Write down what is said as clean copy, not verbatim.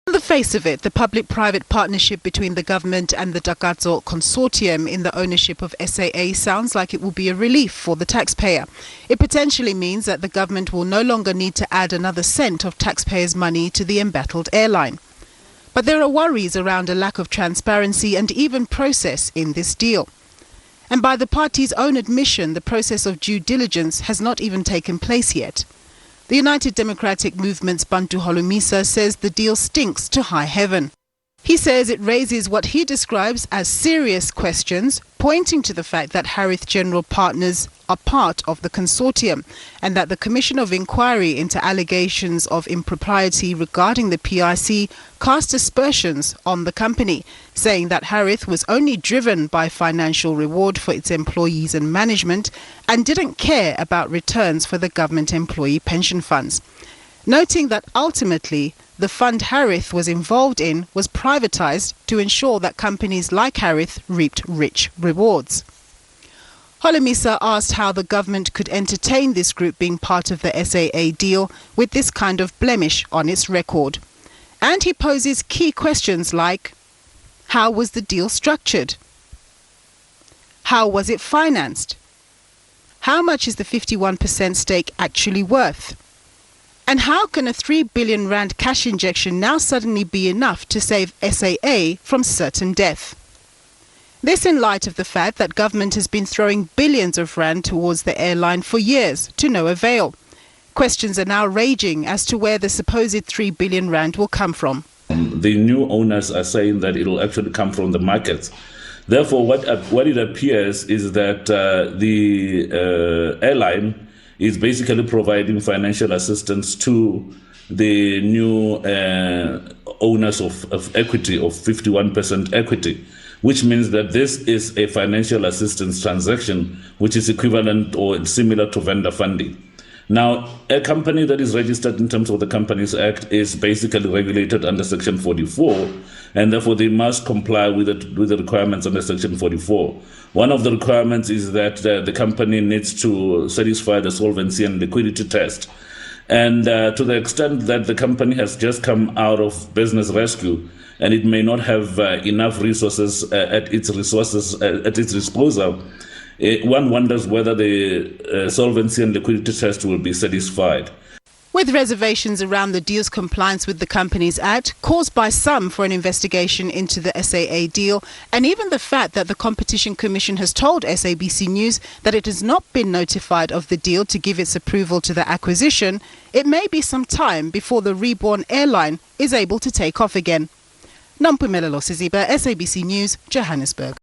On the face of it, the public-private partnership between the government and the Takatso consortium in the ownership of SAA sounds like it will be a relief for the taxpayer. It potentially means that the government will no longer need to add another cent of taxpayers' money to the embattled airline. But there are worries around a lack of transparency and even process in this deal. And by the party's own admission, the process of due diligence has not even taken place yet. The United Democratic Movement's Bantu Holomisa says the deal stinks to high heaven. He says it raises what he describes as serious questions, pointing to the fact that Harith General Partners are part of the consortium and that the Commission of Inquiry into allegations of impropriety regarding the PIC cast aspersions on the company, saying that Harith was only driven by financial reward for its employees and management and didn't care about returns for the government employee pension funds. Noting that ultimately the fund Harith was involved in was privatized to ensure that companies like Harith reaped rich rewards. Holomisa asked how the government could entertain this group being part of the SAA deal with this kind of blemish on its record. And he poses key questions like, how was the deal structured? How was it financed? How much is the 51% stake actually worth? And how can a 3 billion rand cash injection now suddenly be enough to save SAA from certain death? This in light of the fact that government has been throwing billions of rand towards the airline for years to no avail. Questions are now raging as to where the supposed 3 billion rand will come from. The new owners are saying that it will actually come from the markets. Therefore, what it appears is that the airline is basically providing financial assistance to the new owners of equity, of 51% equity, which means that this is a financial assistance transaction which is equivalent or similar to vendor funding. Now, a company that is registered in terms of the Companies Act is basically regulated under Section 44, and therefore they must comply with the requirements under Section 44. One of the requirements is that the company needs to satisfy the solvency and liquidity test. And to the extent that the company has just come out of business rescue and it may not have enough resources at its disposal, one wonders whether the solvency and liquidity test will be satisfied. With reservations around the deal's compliance with the Companies Act, caused by some for an investigation into the SAA deal, and even the fact that the Competition Commission has told SABC News that it has not been notified of the deal to give its approval to the acquisition, it may be some time before the reborn airline is able to take off again. Nampumelelo Siziba, SABC News, Johannesburg.